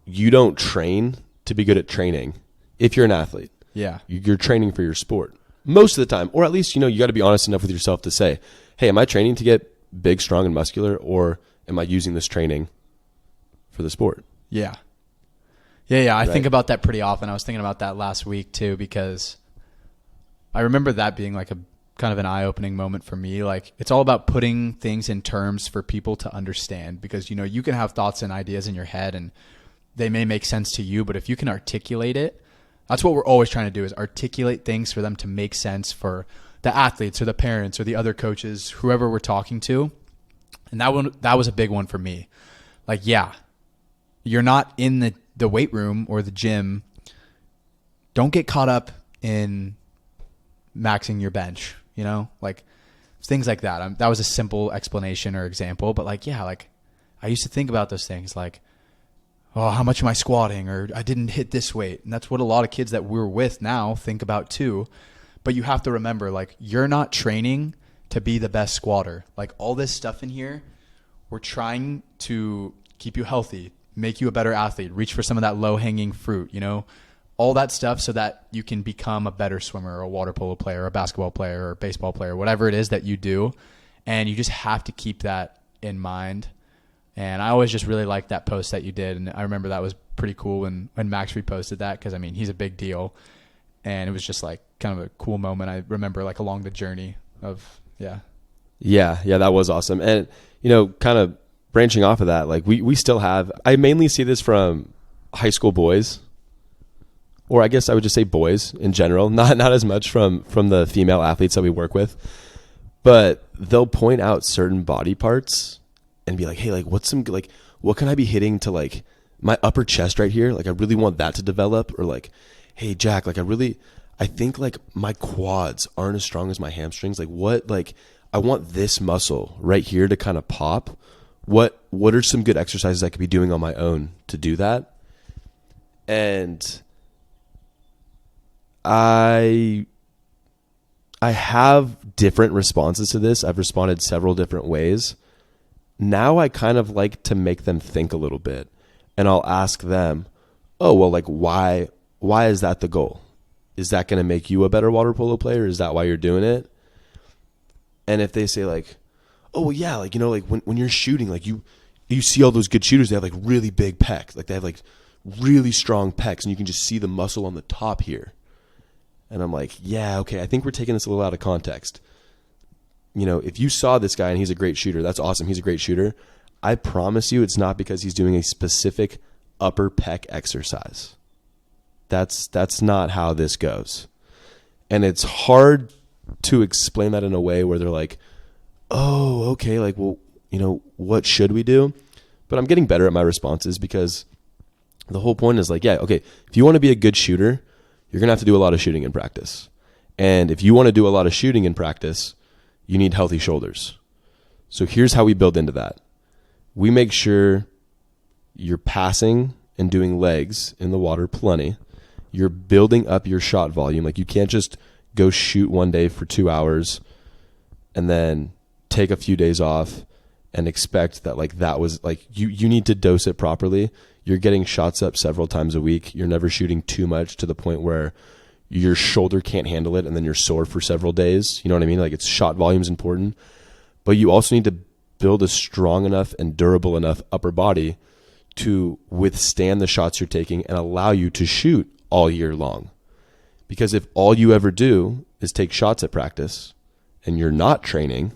B: you don't train to be good at training if you're an athlete.
A: Yeah.
B: You're training for your sport most of the time, or at least, you got to be honest enough with yourself to say, hey, am I training to get big, strong, and muscular, or am I using this training for the sport?
A: Yeah. Yeah. I think about that pretty often. I was thinking about that last week too, because I remember that being like a kind of an eye-opening moment for me. Like, it's all about putting things in terms for people to understand, because, you know, you can have thoughts and ideas in your head and they may make sense to you, but if you can articulate it, that's what we're always trying to do, is articulate things for them to make sense for the athletes or the parents or the other coaches, whoever we're talking to. And that was a big one for me. Like, yeah, you're not in the weight room or the gym. Don't get caught up in maxing your bench, you know, like things like that. That was a simple explanation or example, but like, yeah, like I used to think about those things like, oh, how much am I squatting? Or I didn't hit this weight. And that's what a lot of kids that we're with now think about too. But you have to remember, like, you're not training to be the best squatter. Like, all this stuff in here, we're trying to keep you healthy, make you a better athlete, reach for some of that low-hanging fruit, you know, all that stuff so that you can become a better swimmer or a water polo player or a basketball player or a baseball player, whatever it is that you do. And you just have to keep that in mind. And I always just really liked that post that you did. And I remember that was pretty cool when Max reposted that, because, I mean, he's a big deal. And it was just like kind of a cool moment. I remember like along the journey of, yeah.
B: Yeah, that was awesome. And, you know, kind of branching off of that, like we still have, I mainly see this from high school boys, or I guess I would just say boys in general, not as much from the female athletes that we work with, but they'll point out certain body parts and be like, hey, like what can I be hitting to like my upper chest right here? Like, I really want that to develop. Or like, hey, Jack, like I think like my quads aren't as strong as my hamstrings. Like I want this muscle right here to kind of pop. What are some good exercises I could be doing on my own to do that? And I have different responses to this. I've responded several different ways. Now I kind of like to make them think a little bit, and I'll ask them, oh, well, like, why is that the goal? Is that going to make you a better water polo player? Is that why you're doing it? And if they say like, oh, well, yeah, like, you know, like when you're shooting, like you see all those good shooters, they have like really big pecs, like they have like really strong pecs, and you can just see the muscle on the top here. And I'm like, yeah, okay, I think we're taking this a little out of context. You know, if you saw this guy and he's a great shooter, that's awesome. He's a great shooter. I promise you it's not because he's doing a specific upper pec exercise. That's not how this goes. And it's hard to explain that in a way where they're like, oh, okay, like, well, you know, what should we do? But I'm getting better at my responses, because the whole point is like, yeah, okay, if you want to be a good shooter, you're going to have to do a lot of shooting in practice. And if you want to do a lot of shooting in practice, you need healthy shoulders. So here's how we build into that. We make sure you're passing and doing legs in the water plenty. You're building up your shot volume. Like, you can't just go shoot one day for 2 hours and then take a few days off and expect that like that was like, you need to dose it properly. You're getting shots up several times a week. You're never shooting too much to the point where your shoulder can't handle it and then you're sore for several days. You know what I mean? Like, it's shot volume is important, but you also need to build a strong enough and durable enough upper body to withstand the shots you're taking and allow you to shoot all year long. Because if all you ever do is take shots at practice and you're not training,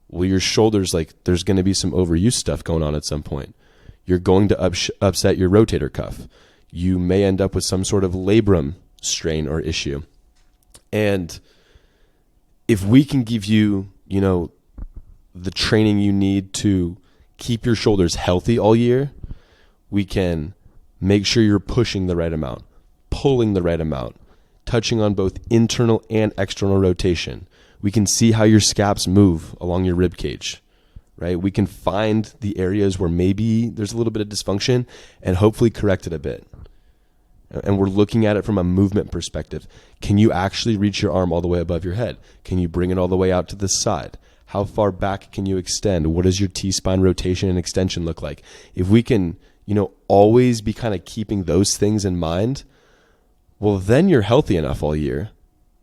B: well, your shoulders, like, there's going to be some overuse stuff going on at some point. You're going to upset your rotator cuff. You may end up with some sort of labrum strain or issue. And if we can give you, you know, the training you need to keep your shoulders healthy all year, we can make sure you're pushing the right amount, pulling the right amount, touching on both internal and external rotation. We can see how your scaps move along your rib cage, right? We can find the areas where maybe there's a little bit of dysfunction and hopefully correct it a bit. And we're looking at it from a movement perspective. Can you actually reach your arm all the way above your head? Can you bring it all the way out to the side? How far back can you extend? What does your T-spine rotation and extension look like? If we can, you know, always be kind of keeping those things in mind, well, then you're healthy enough all year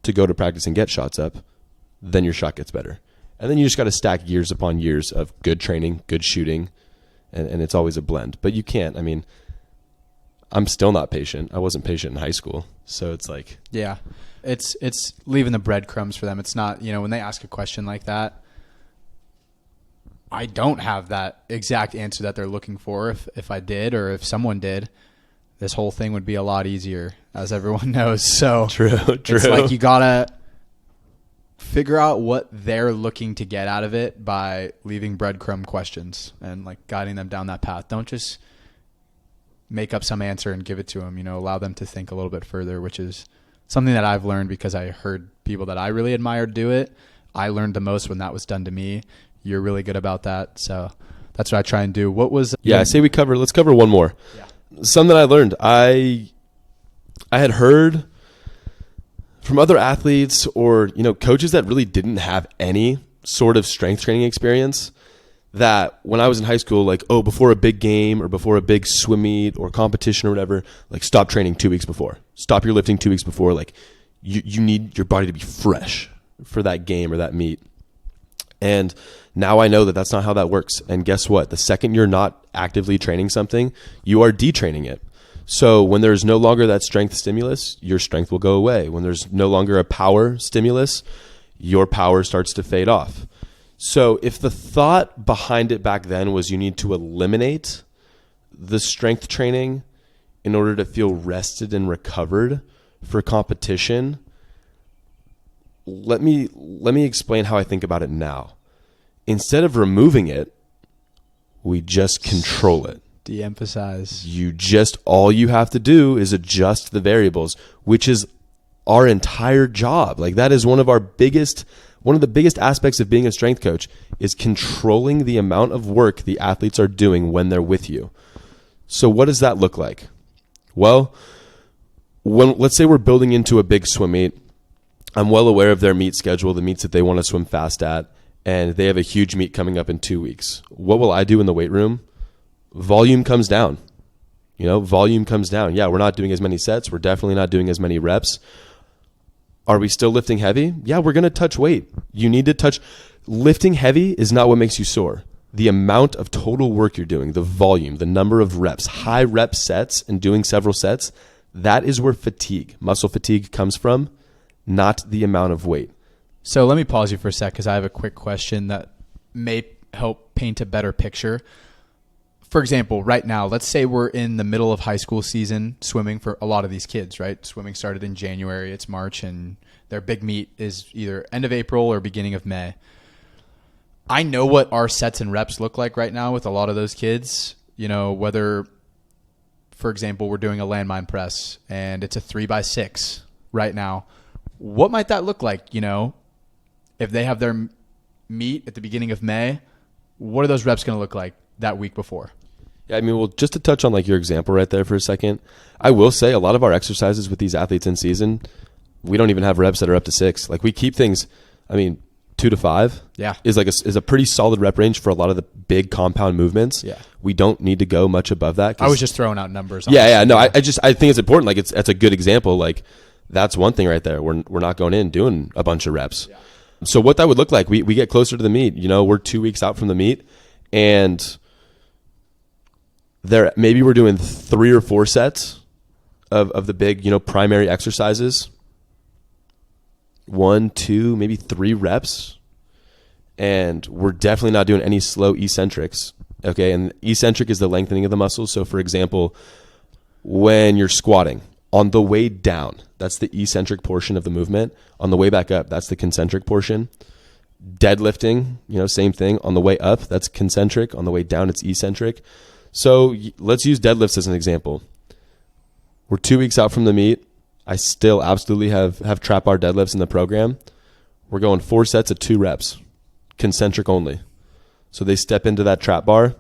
B: to go to practice and get shots up. Then your shot gets better. And then you just got to stack years upon years of good training, good shooting, and it's always a blend. But you can't. I mean, I'm still not patient. I wasn't patient in high school. So it's like...
A: Yeah. It's leaving the breadcrumbs for them. It's not, when they ask a question like that, I don't have that exact answer that they're looking for. If I did, or if someone did, this whole thing would be a lot easier, as everyone knows. So
B: True.
A: It's like you got to figure out what they're looking to get out of it by leaving breadcrumb questions and like guiding them down that path. Don't just make up some answer and give it to them, allow them to think a little bit further, which is something that I've learned because I heard people that I really admired do it. I learned the most when that was done to me. You're really good about that. So that's what I try and do. What was...
B: Yeah, I say let's cover one more.
A: Yeah.
B: Something that I learned. I had heard from other athletes or, coaches that really didn't have any sort of strength training experience that when I was in high school, like, before a big game or before a big swim meet or competition or whatever, like, stop training 2 weeks before. Stop your lifting 2 weeks before. Like, you need your body to be fresh for that game or that meet. And now I know that that's not how that works. And guess what? The second you're not actively training something, you are detraining it. So when there's no longer that strength stimulus, your strength will go away. When there's no longer a power stimulus, your power starts to fade off. So if the thought behind it back then was you need to eliminate the strength training in order to feel rested and recovered for competition, let me explain how I think about it now. Instead of removing it, we just control it.
A: De-emphasize.
B: All you have to do is adjust the variables, which is our entire job. Like, that is one of the biggest aspects of being a strength coach is controlling the amount of work the athletes are doing when they're with you. So what does that look like? Well, let's say we're building into a big swim meet. I'm well aware of their meet schedule, the meets that they want to swim fast at, and they have a huge meet coming up in 2 weeks. What will I do in the weight room? Volume comes down. Volume comes down. Yeah, we're not doing as many sets. We're definitely not doing as many reps. Are we still lifting heavy? Yeah, we're going to touch weight. You need to touch. Lifting heavy is not what makes you sore. The amount of total work you're doing, the volume, the number of reps, high rep sets and doing several sets, that is where muscle fatigue comes from, not the amount of weight.
A: So let me pause you for a sec because I have a quick question that may help paint a better picture. For example, right now, let's say we're in the middle of high school season swimming for a lot of these kids, right? Swimming started in January, it's March, and their big meet is either end of April or beginning of May. I know what our sets and reps look like right now with a lot of those kids. Whether, for example, we're doing a landmine press and it's a 3x6 right now. What might that look like, if they have their meet at the beginning of May? What are those reps going to look like that week before?
B: Yeah, I mean, well, just to touch on like your example right there for a second, I will say a lot of our exercises with these athletes in season, we don't even have reps that are up to 6. Like, we keep things, 2 to 5 is a pretty solid rep range for a lot of the big compound movements.
A: Yeah.
B: We don't need to go much above that.
A: I was just throwing out numbers.
B: Yeah. No, I think it's important. Like, that's a good example. Like, that's one thing right there. We're not going in doing a bunch of reps. Yeah. So what that would look like, we get closer to the meet. We're 2 weeks out from the meet, and maybe we're doing 3 or 4 sets of the big, primary exercises. 1, 2, maybe 3 reps. And we're definitely not doing any slow eccentrics. Okay. And eccentric is the lengthening of the muscles. So for example, when you're squatting, on the way down, that's the eccentric portion of the movement. On the way back up, that's the concentric portion. Deadlifting, same thing. On the way up, that's concentric. On the way down, it's eccentric. So let's use deadlifts as an example. We're 2 weeks out from the meet. I still absolutely have trap bar deadlifts in the program. We're going 4 sets of 2 reps, concentric only. So they step into that trap bar.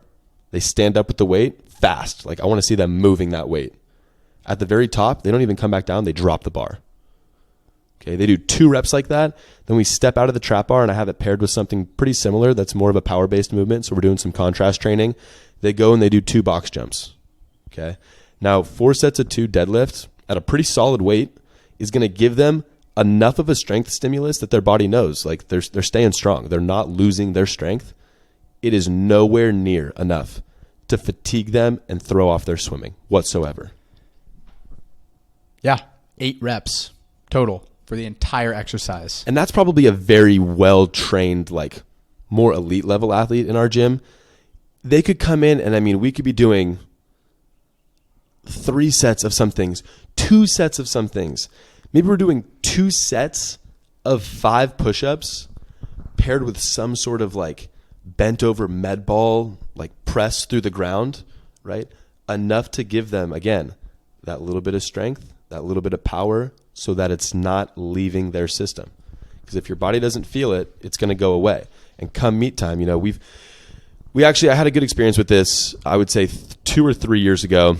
B: They stand up with the weight fast. Like, I want to see them moving that weight. At the very top, they don't even come back down. They drop the bar. Okay, they do 2 reps like that. Then we step out of the trap bar, and I have it paired with something pretty similar that's more of a power-based movement. So we're doing some contrast training. They go and they do 2 box jumps. Okay, now 4 sets of 2 deadlifts at a pretty solid weight is going to give them enough of a strength stimulus that their body knows, like they're staying strong. They're not losing their strength. It is nowhere near enough to fatigue them and throw off their swimming whatsoever.
A: Yeah. 8 reps total for the entire exercise.
B: And that's probably a very well-trained, like more elite level athlete in our gym. They could come in and, I mean, we could be doing 3 sets of some things, 2 sets of some things. Maybe we're doing 2 sets of 5 push-ups paired with some sort of like bent over med ball, like press through the ground, right? Enough to give them, again, that little bit of strength, that little bit of power, so that it's not leaving their system. Because if your body doesn't feel it, it's going to go away. And come meet time, I had a good experience with this, I would say 2 or 3 years ago.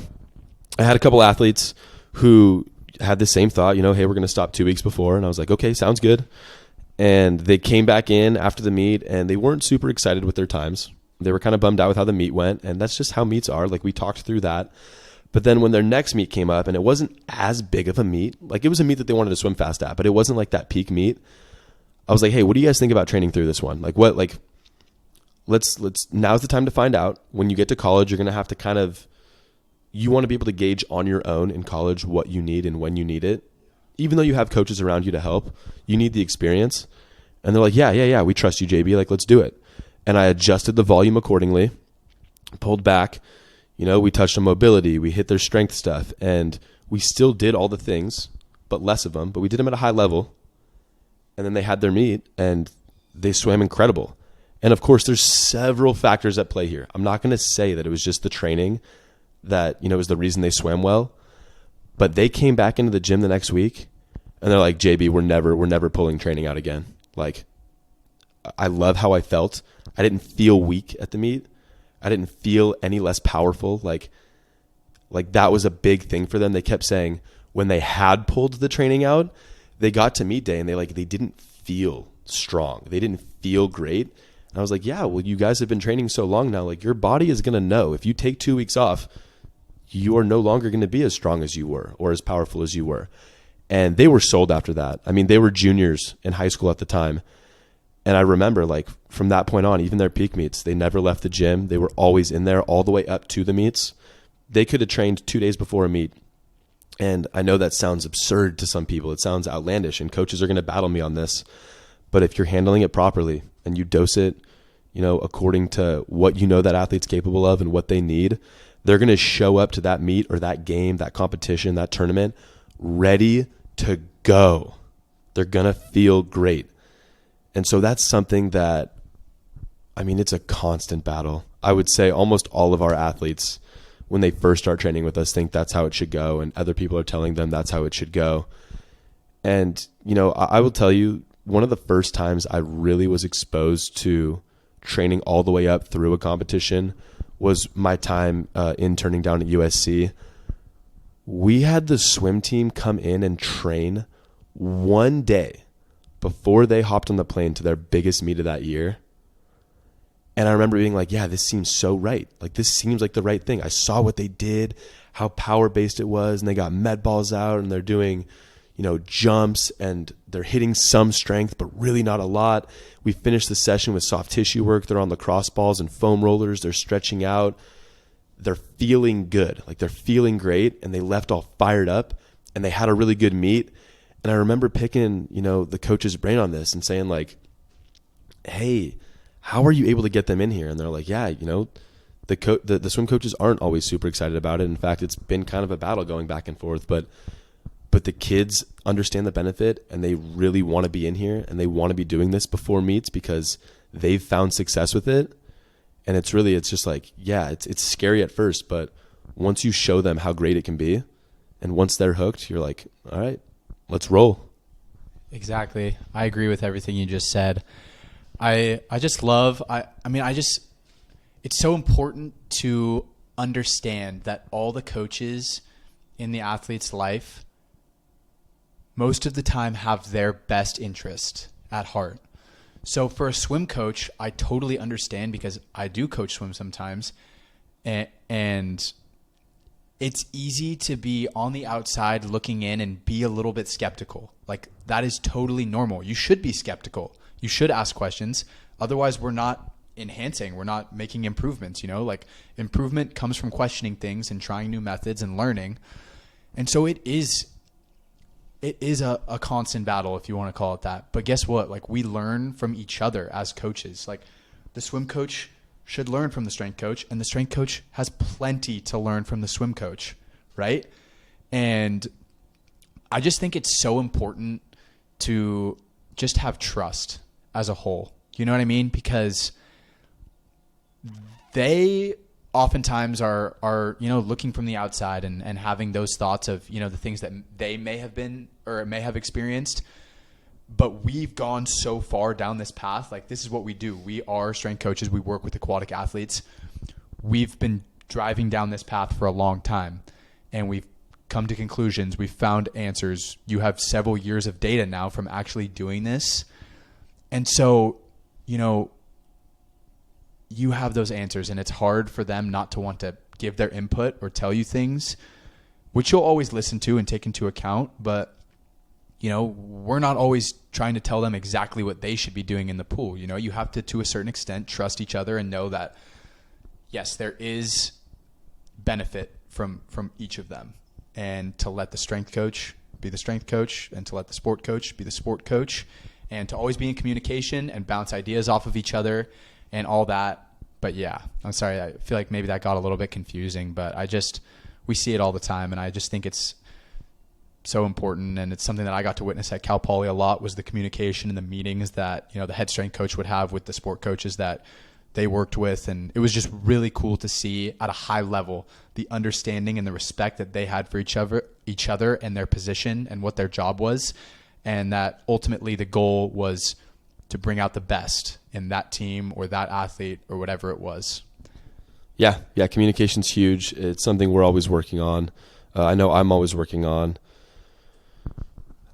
B: I had a couple athletes who had the same thought, hey, we're going to stop 2 weeks before. And I was like, okay, sounds good. And they came back in after the meet and they weren't super excited with their times. They were kind of bummed out with how the meet went. And that's just how meets are. Like, we talked through that. But then when their next meet came up, and it wasn't as big of a meet, like it was a meet that they wanted to swim fast at, but it wasn't like that peak meet. I was like, hey, what do you guys think about training through this one? Let's now's the time to find out. When you get to college, you're going to have to you want to be able to gauge on your own in college what you need and when you need it. Even though you have coaches around you to help, you need the experience. And they're like, yeah, we trust you, JB. Like, let's do it. And I adjusted the volume accordingly, pulled back. We touched on mobility. We hit their strength stuff. And we still did all the things, but less of them. But we did them at a high level. And then they had their meet, and they swam incredible. And, of course, there's several factors at play here. I'm not going to say that it was just the training that, was the reason they swam well. But they came back into the gym the next week, and they're like, JB, we're never pulling training out again. Like, I love how I felt. I didn't feel weak at the meet. I didn't feel any less powerful. Like that was a big thing for them. They kept saying when they had pulled the training out, they got to meet day and they didn't feel strong. They didn't feel great. And I was like, yeah, well, you guys have been training so long now. Like, your body is going to know if you take 2 weeks off, you are no longer going to be as strong as you were or as powerful as you were. And they were sold after that. I mean, they were juniors in high school at the time. And I remember, like, from that point on, even their peak meets, they never left the gym. They were always in there all the way up to the meets. They could have trained 2 days before a meet. And I know that sounds absurd to some people. It sounds outlandish, and coaches are going to battle me on this. But if you're handling it properly and you dose it, according to what that athlete's capable of and what they need, they're going to show up to that meet or that game, that competition, that tournament, ready to go. They're going to feel great. And so that's something that, it's a constant battle. I would say almost all of our athletes, when they first start training with us, think that's how it should go, and other people are telling them that's how it should go. And, I will tell you, one of the first times I really was exposed to training all the way up through a competition was my time interning down at USC. We had the swim team come in and train one day before they hopped on the plane to their biggest meet of that year. And I remember being like, yeah, this seems so right. Like, this seems like the right thing. I saw what they did, how power-based it was, and they got med balls out, and they're doing, jumps, and they're hitting some strength, but really not a lot. We finished the session with soft tissue work. They're on lacrosse balls and foam rollers. They're stretching out. They're feeling good. Like, they're feeling great, and they left all fired up, and they had a really good meet. And I remember picking, the coach's brain on this and saying, like, hey, how are you able to get them in here? And they're like, yeah, the swim coaches aren't always super excited about it. In fact, it's been kind of a battle going back and forth, but the kids understand the benefit, and they really want to be in here, and they want to be doing this before meets because they've found success with it. And it's just like, yeah, it's scary at first, but once you show them how great it can be, and once they're hooked, you're like, all right, let's roll.
A: Exactly. I agree with everything you just said. I just love, it's so important to understand that all the coaches in the athlete's life, most of the time, have their best interest at heart. So for a swim coach, I totally understand, because I do coach swim sometimes, and it's easy to be on the outside looking in and be a little bit skeptical. Like, that is totally normal. You should be skeptical. You should ask questions. Otherwise, we're not enhancing. We're not making improvements, you know? Like, improvement comes from questioning things and trying new methods and learning. And so it is a constant battle, if you want to call it that. But guess what? Like, we learn from each other as coaches. Like, the swim coach should learn from the strength coach, and the strength coach has plenty to learn from the swim coach, right? And I just think it's so important to just have trust as a whole. You know what I mean? Because they oftentimes are looking from the outside and having those thoughts of, the things that they may have been or may have experienced. But we've gone so far down this path. Like, this is what we do. We are strength coaches. We work with aquatic athletes. We've been driving down this path for a long time, and we've come to conclusions. We've found answers. You have several years of data now from actually doing this. And so, you have those answers, and it's hard for them not to want to give their input or tell you things, which you'll always listen to and take into account. But we're not always trying to tell them exactly what they should be doing in the pool. You have to a certain extent, trust each other and know that, yes, there is benefit from each of them. And to let the strength coach be the strength coach, and to let the sport coach be the sport coach, and to always be in communication and bounce ideas off of each other and all that. But yeah, I'm sorry. I feel like maybe that got a little bit confusing, but we see it all the time. And I just think it's so important, and it's something that I got to witness at Cal Poly a lot, was the communication and the meetings that the head strength coach would have with the sport coaches that they worked with. And it was just really cool to see at a high level the understanding and the respect that they had for each other and their position and what their job was, and that ultimately the goal was to bring out the best in that team or that athlete or whatever it was.
B: Yeah, communication's huge. It's something we're always working on. I know I'm always working on.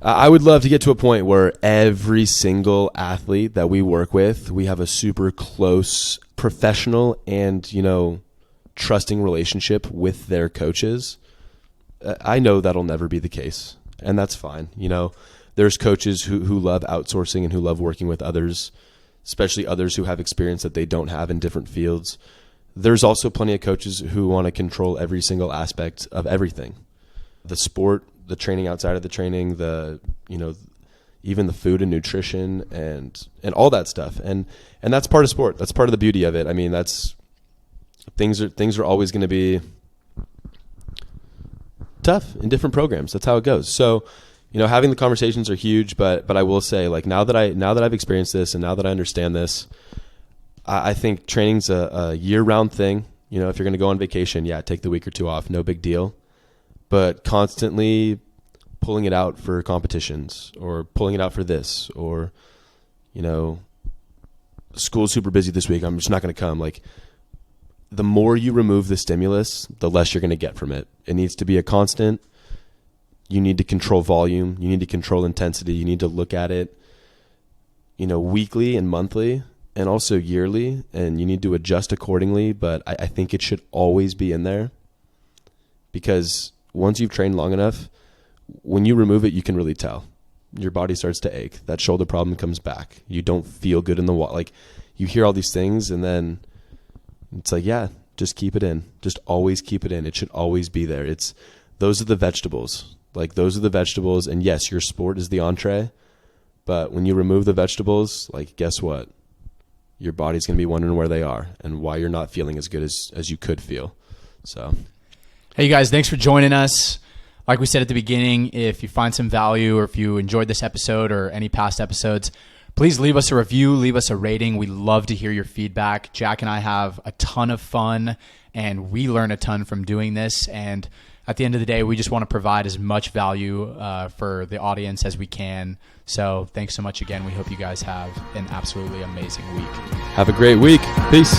B: I would love to get to a point where every single athlete that we work with, we have a super close professional and, trusting relationship with their coaches. I know that'll never be the case, and that's fine. There's coaches who love outsourcing and who love working with others, especially others who have experience that they don't have in different fields. There's also plenty of coaches who want to control every single aspect of everything. The sport, the training outside of the training, even the food and nutrition and all that stuff. And that's part of sport. That's part of the beauty of it. I mean, things are always going to be tough in different programs. That's how it goes. So, having the conversations are huge, but I will say, like, now that I've experienced this and now that I understand this, I think training's a year-round thing. If you're going to go on vacation, take the week or two off, no big deal. But constantly pulling it out for competitions, or pulling it out for this, or, school's super busy this week, I'm just not going to come. Like, the more you remove the stimulus, the less you're going to get from it. It needs to be a constant. You need to control volume. You need to control intensity. You need to look at it, weekly and monthly, and also yearly, and you need to adjust accordingly. But I think it should always be in there, because once you've trained long enough, when you remove it, you can really tell. Your body starts to ache. That shoulder problem comes back. You don't feel good in the water. Like, you hear all these things, and then it's like, just keep it in. Just always keep it in. It should always be there. Those are the vegetables. Like, those are the vegetables. And yes, your sport is the entree. But when you remove the vegetables, like, guess what? Your body's going to be wondering where they are and why you're not feeling as good as you could feel. So,
A: hey, you guys, thanks for joining us. Like we said at the beginning, if you find some value, or if you enjoyed this episode or any past episodes, please leave us a review, leave us a rating. We love to hear your feedback. Jack and I have a ton of fun, and we learn a ton from doing this. And at the end of the day, we just want to provide as much value for the audience as we can. So thanks so much again. We hope you guys have an absolutely amazing week.
B: Have a great week. Peace.